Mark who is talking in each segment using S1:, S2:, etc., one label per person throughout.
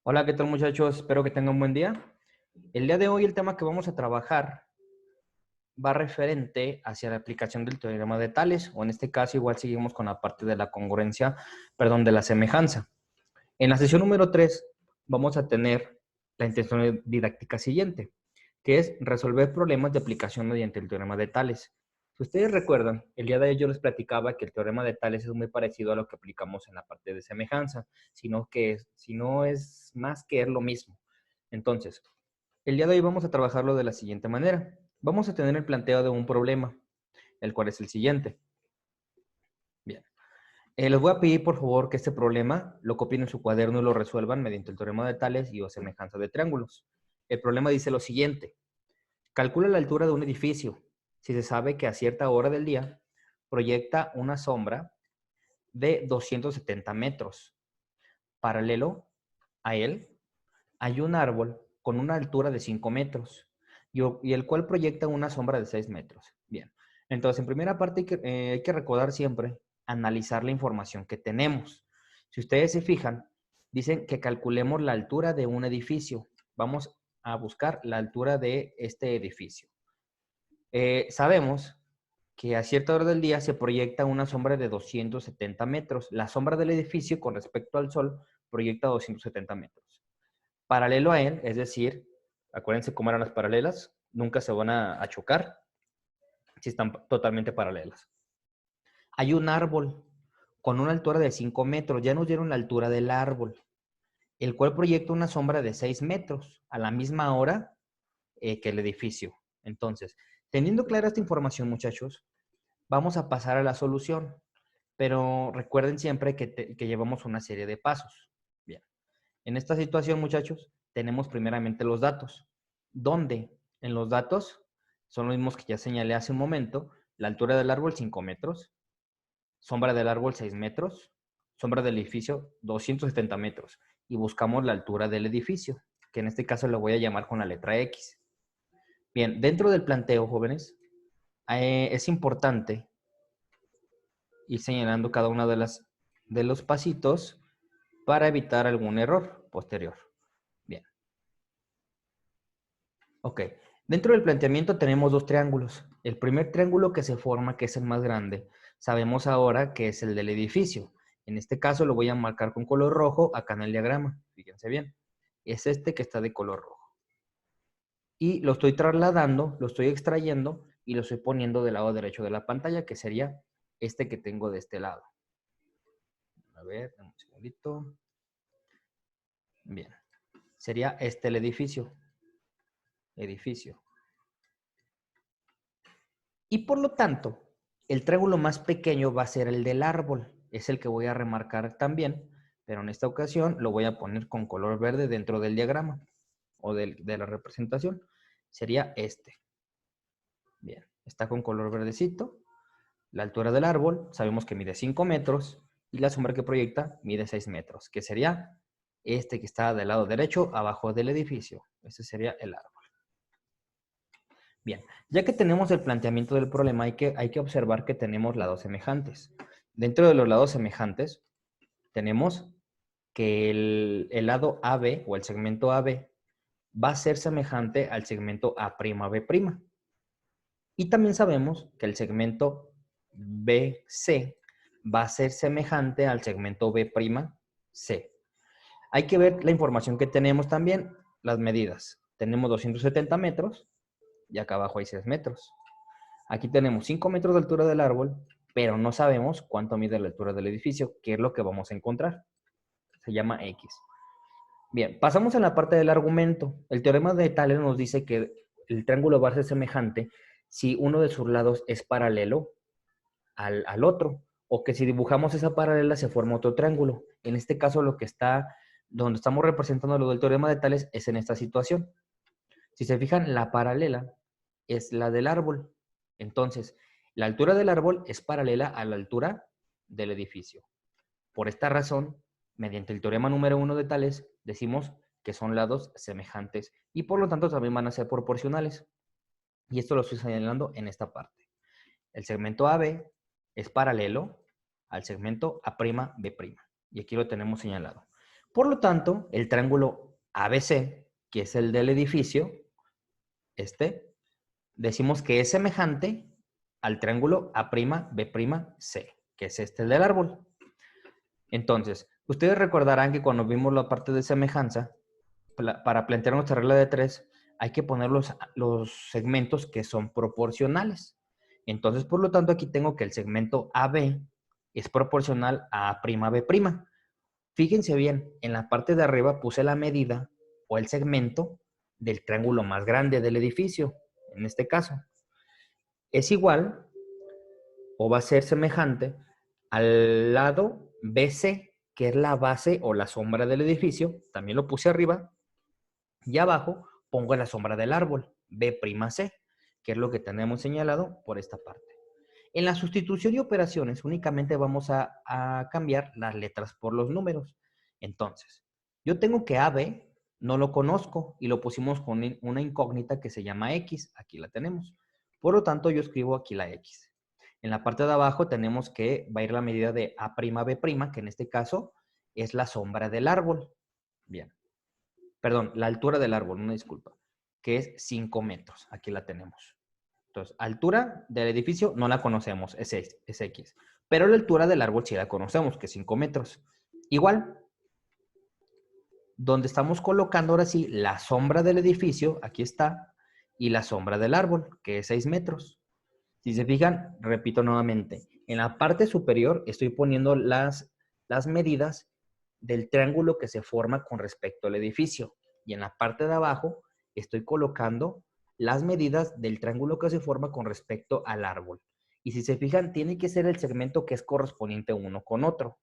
S1: Hola, ¿qué tal muchachos? Espero que tengan un buen día. El día de hoy el tema que vamos a trabajar va referente hacia la aplicación del teorema de Tales, o en este caso igual seguimos con la parte de la congruencia, perdón, de la semejanza. En la sesión número 3 vamos a tener la intención didáctica siguiente, que es resolver problemas de aplicación mediante el teorema de Tales. Si ustedes recuerdan, el día de ayer yo les platicaba que el teorema de Tales es muy parecido a lo que aplicamos en la parte de semejanza, sino es más que es lo mismo. Entonces, el día de hoy vamos a trabajarlo de la siguiente manera. Vamos a tener el planteo de un problema, el cual es el siguiente. Bien. Les voy a pedir, por favor, que este problema lo copien en su cuaderno y lo resuelvan mediante el teorema de Tales y o semejanza de triángulos. El problema dice lo siguiente. Calcula la altura de un edificio si se sabe que a cierta hora del día proyecta una sombra de 270 metros. Paralelo a él hay un árbol con una altura de 5 metros y el cual proyecta una sombra de 6 metros. Bien, entonces en primera parte hay que recordar siempre analizar la información que tenemos. Si ustedes se fijan, dicen que calculemos la altura de un edificio. Vamos a buscar la altura de este edificio. Sabemos que a cierta hora del día se proyecta una sombra de 270 metros. La sombra del edificio con respecto al sol proyecta 270 metros. Paralelo a él, es decir, acuérdense cómo eran las paralelas, nunca se van a chocar si están totalmente paralelas. Hay un árbol con una altura de 5 metros, ya nos dieron la altura del árbol, el cual proyecta una sombra de 6 metros a la misma hora que el edificio. Entonces, teniendo clara esta información, muchachos, vamos a pasar a la solución, pero recuerden siempre que llevamos una serie de pasos. Bien, en esta situación, muchachos, tenemos primeramente los datos, donde en los datos son los mismos que ya señalé hace un momento, la altura del árbol 5 metros, sombra del árbol 6 metros, sombra del edificio 270 metros, y buscamos la altura del edificio, que en este caso lo voy a llamar con la letra X. Bien, dentro del planteo, jóvenes, es importante ir señalando cada una de los pasitos para evitar algún error posterior. Bien. Ok. Dentro del planteamiento tenemos dos triángulos. El primer triángulo que se forma, que es el más grande, sabemos ahora que es el del edificio. En este caso lo voy a marcar con color rojo acá en el diagrama. Fíjense bien. Es este que está de color rojo. Y lo estoy trasladando, lo estoy extrayendo y lo estoy poniendo del lado derecho de la pantalla, que sería este que tengo de este lado. A ver, un segundito. Bien. Sería este el edificio. Edificio. Y por lo tanto, el triángulo más pequeño va a ser el del árbol. Es el que voy a remarcar también, pero en esta ocasión lo voy a poner con color verde dentro del diagrama o de la representación. Sería este. Bien, está con color verdecito. La altura del árbol sabemos que mide 5 metros y la sombra que proyecta mide 6 metros, que sería este que está del lado derecho abajo del edificio. Este sería el árbol. Bien, ya que tenemos el planteamiento del problema, hay que observar que tenemos lados semejantes. Dentro de los lados semejantes, tenemos que el lado AB o el segmento AB va a ser semejante al segmento A'B'. Y también sabemos que el segmento BC va a ser semejante al segmento B'C. Hay que ver la información que tenemos también, las medidas. Tenemos 270 metros y acá abajo hay 6 metros. Aquí tenemos 5 metros de altura del árbol, pero no sabemos cuánto mide la altura del edificio, que es lo que vamos a encontrar. Se llama X. Bien, pasamos a la parte del argumento. El teorema de Tales nos dice que el triángulo va a ser semejante si uno de sus lados es paralelo al otro, o que si dibujamos esa paralela se forma otro triángulo. En este caso, lo que está, donde estamos representando lo del teorema de Tales es en esta situación. Si se fijan, la paralela es la del árbol. Entonces, la altura del árbol es paralela a la altura del edificio. Por esta razón, mediante el teorema número 1 de Tales, decimos que son lados semejantes y por lo tanto también van a ser proporcionales. Y esto lo estoy señalando en esta parte. El segmento AB es paralelo al segmento A'B'. Y aquí lo tenemos señalado. Por lo tanto, el triángulo ABC, que es el del edificio, decimos que es semejante al triángulo A'B'C, que es este el del árbol. Entonces, ustedes recordarán que cuando vimos la parte de semejanza, para plantear nuestra regla de 3, hay que poner los segmentos que son proporcionales. Entonces, por lo tanto, aquí tengo que el segmento AB es proporcional a A'B'. Fíjense bien, en la parte de arriba puse la medida o el segmento del triángulo más grande del edificio, en este caso. Es igual o va a ser semejante al lado BC, que es la base o la sombra del edificio, también lo puse arriba, y abajo pongo la sombra del árbol, B'C, que es lo que tenemos señalado por esta parte. En la sustitución de operaciones únicamente vamos a cambiar las letras por los números. Entonces, yo tengo que AB no lo conozco y lo pusimos con una incógnita que se llama X. Aquí la tenemos. Por lo tanto, yo escribo aquí la X. En la parte de abajo tenemos que va a ir la medida de A'B', que en este caso es la sombra del árbol. Bien. Perdón, la altura del árbol, una disculpa, que es 5 metros. Aquí la tenemos. Entonces, altura del edificio no la conocemos, es X. Pero la altura del árbol sí la conocemos, que es 5 metros. Igual, donde estamos colocando ahora sí la sombra del edificio, aquí está, y la sombra del árbol, que es 6 metros. Si se fijan, repito nuevamente, en la parte superior estoy poniendo las medidas del triángulo que se forma con respecto al edificio. Y en la parte de abajo estoy colocando las medidas del triángulo que se forma con respecto al árbol. Y si se fijan, tiene que ser el segmento que es correspondiente uno con otro.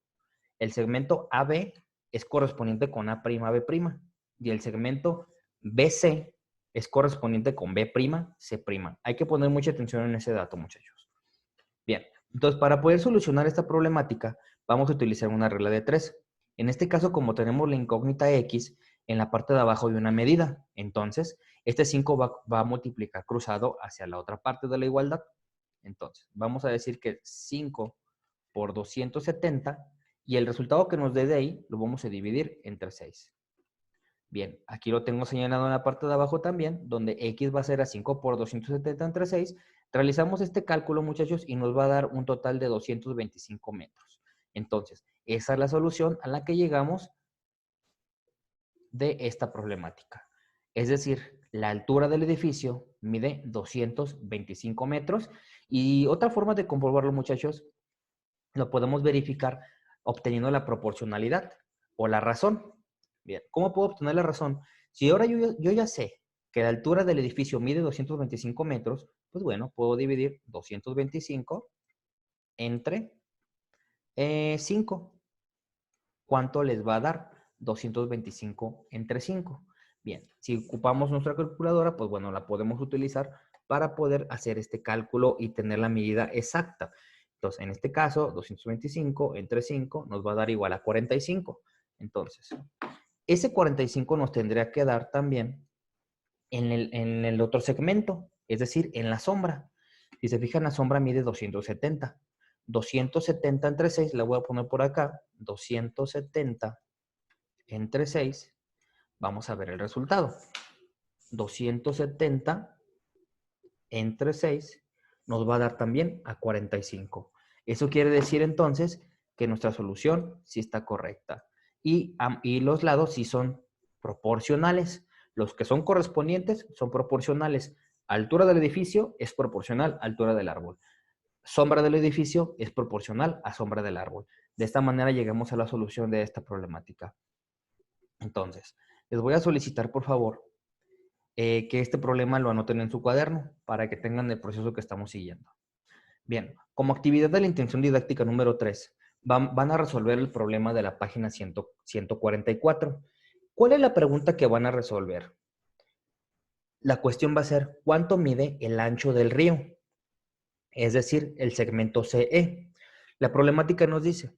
S1: El segmento AB es correspondiente con A'B'. Y el segmento BC es correspondiente con B'C'. Hay que poner mucha atención en ese dato, muchachos. Bien, entonces para poder solucionar esta problemática, vamos a utilizar una regla de 3. En este caso, como tenemos la incógnita X, en la parte de abajo hay una medida. Entonces, este 5 va a multiplicar cruzado hacia la otra parte de la igualdad. Entonces, vamos a decir que 5 por 270 y el resultado que nos dé de ahí lo vamos a dividir entre 6. Bien, aquí lo tengo señalado en la parte de abajo también, donde X va a ser a 5 por 270 entre 6. Realizamos este cálculo, muchachos, y nos va a dar un total de 225 metros. Entonces, esa es la solución a la que llegamos de esta problemática. Es decir, la altura del edificio mide 225 metros. Y otra forma de comprobarlo, muchachos, lo podemos verificar obteniendo la proporcionalidad o la razón. Bien, ¿cómo puedo obtener la razón? Si ahora yo ya sé que la altura del edificio mide 225 metros, pues bueno, puedo dividir 225 entre 5. ¿Cuánto les va a dar? 225 entre 5. Bien, si ocupamos nuestra calculadora, pues bueno, la podemos utilizar para poder hacer este cálculo y tener la medida exacta. Entonces, en este caso, 225 entre 5 nos va a dar igual a 45. Entonces, ese 45 nos tendría que dar también en el otro segmento, es decir, en la sombra. Si se fijan, la sombra mide 270. 270 entre 6, la voy a poner por acá. 270 entre 6, vamos a ver el resultado. 270 entre 6 nos va a dar también a 45. Eso quiere decir entonces que nuestra solución sí está correcta. Y los lados sí son proporcionales. Los que son correspondientes son proporcionales. Altura del edificio es proporcional a altura del árbol. Sombra del edificio es proporcional a sombra del árbol. De esta manera llegamos a la solución de esta problemática. Entonces, les voy a solicitar, por favor, que este problema lo anoten en su cuaderno para que tengan el proceso que estamos siguiendo. Bien, como actividad de la intención didáctica número 3, van a resolver el problema de la página 144. ¿Cuál es la pregunta que van a resolver? La cuestión va a ser, ¿cuánto mide el ancho del río? Es decir, el segmento CE. La problemática nos dice,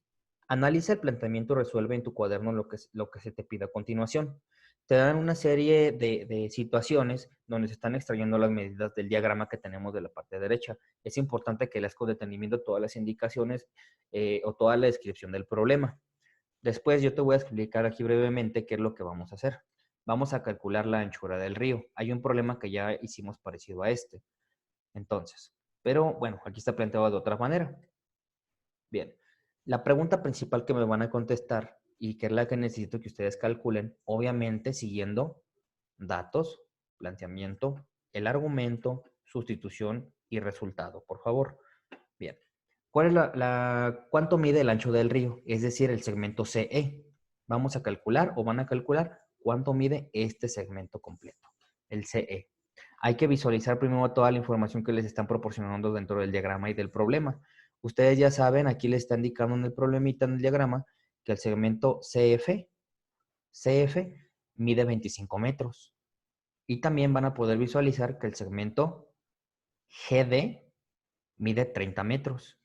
S1: analiza el planteamiento y resuelve en tu cuaderno lo que se te pide a continuación. Te dan una serie de situaciones donde se están extrayendo las medidas del diagrama que tenemos de la parte derecha. Es importante que leas con detenimiento todas las indicaciones o toda la descripción del problema. Después yo te voy a explicar aquí brevemente qué es lo que vamos a hacer. Vamos a calcular la anchura del río. Hay un problema que ya hicimos parecido a este. Entonces, pero bueno, aquí está planteado de otra manera. Bien, la pregunta principal que me van a contestar y que es la que necesito que ustedes calculen, obviamente siguiendo datos, planteamiento, el argumento, sustitución y resultado, por favor. Bien, ¿cuál es cuánto mide el ancho del río? Es decir, el segmento CE. Vamos a calcular o van a calcular cuánto mide este segmento completo, el CE. Hay que visualizar primero toda la información que les están proporcionando dentro del diagrama y del problema. Ustedes ya saben, aquí les está indicando en el problemita, en el diagrama, que el segmento CF mide 25 metros. Y también van a poder visualizar que el segmento GD mide 30 metros.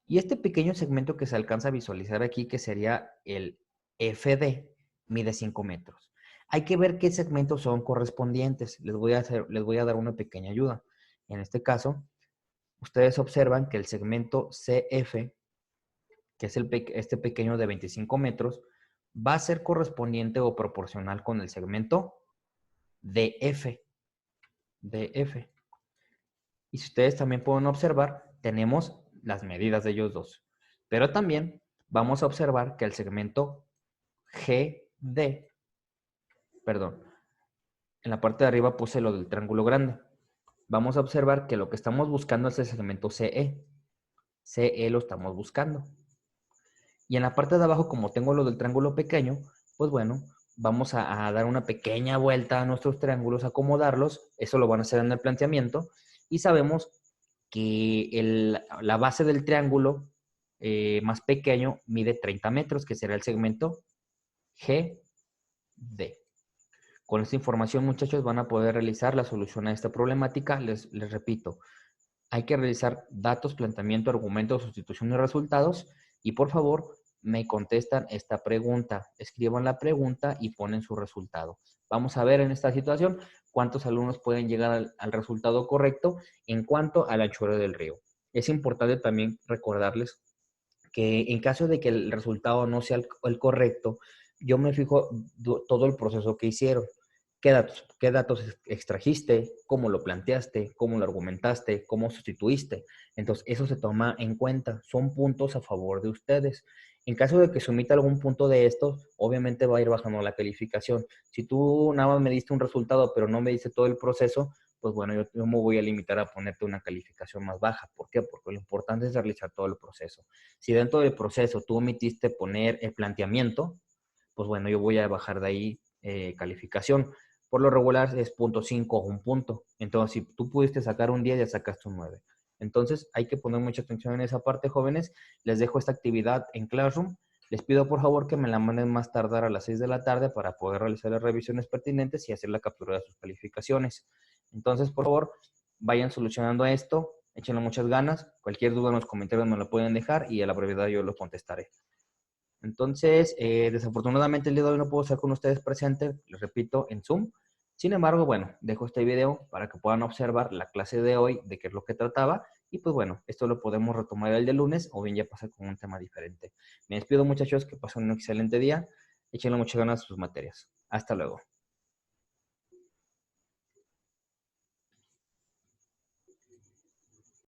S1: Y este pequeño segmento que se alcanza a visualizar aquí, que sería el FD, mide 5 metros. Hay que ver qué segmentos son correspondientes. Les voy a dar una pequeña ayuda. En este caso, ustedes observan que el segmento CF, que es este pequeño de 25 metros, va a ser correspondiente o proporcional con el segmento DF. DF. Y si ustedes también pueden observar, tenemos las medidas de ellos dos. Pero también vamos a observar que el segmento GD, perdón, en la parte de arriba puse lo del triángulo grande. Vamos a observar que lo que estamos buscando es el segmento CE. CE lo estamos buscando. Y en la parte de abajo, como tengo lo del triángulo pequeño, pues bueno, vamos a dar una pequeña vuelta a nuestros triángulos, acomodarlos. Eso lo van a hacer en el planteamiento. Y sabemos que la base del triángulo más pequeño mide 30 metros, que será el segmento GD. Con esta información, muchachos, van a poder realizar la solución a esta problemática. Les repito, hay que realizar datos, planteamiento, argumento, sustitución de resultados. Y por favor, me contestan esta pregunta. Escriban la pregunta y ponen su resultado. Vamos a ver en esta situación cuántos alumnos pueden llegar al resultado correcto en cuanto a la anchura del río. Es importante también recordarles que en caso de que el resultado no sea el correcto, yo me fijo todo el proceso que hicieron. Qué datos extrajiste? ¿Cómo lo planteaste? ¿Cómo lo argumentaste? ¿Cómo sustituiste? Entonces, eso se toma en cuenta. Son puntos a favor de ustedes. En caso de que se omita algún punto de estos, obviamente va a ir bajando la calificación. Si tú nada más me diste un resultado, pero no me diste todo el proceso, pues bueno, yo me voy a limitar a ponerte una calificación más baja. ¿Por qué? Porque lo importante es realizar todo el proceso. Si dentro del proceso tú omitiste poner el planteamiento, pues bueno, yo voy a bajar de ahí calificación. Por lo regular es 0.5 o un punto. Entonces, si tú pudiste sacar un 10, ya sacaste un 9. Entonces, hay que poner mucha atención en esa parte, jóvenes. Les dejo esta actividad en Classroom. Les pido, por favor, que me la manden más tardar a las 6 de la tarde para poder realizar las revisiones pertinentes y hacer la captura de sus calificaciones. Entonces, por favor, vayan solucionando esto. Échenle muchas ganas. Cualquier duda en los comentarios me lo pueden dejar y a la brevedad yo lo contestaré. Entonces, desafortunadamente el día de hoy no puedo estar con ustedes presente, les repito, en Zoom. Sin embargo, bueno, dejo este video para que puedan observar la clase de hoy, de qué es lo que trataba. Y pues bueno, esto lo podemos retomar el de lunes o bien ya pasar con un tema diferente. Me despido, muchachos, que pasen un excelente día. Échenle muchas ganas a sus materias. Hasta luego.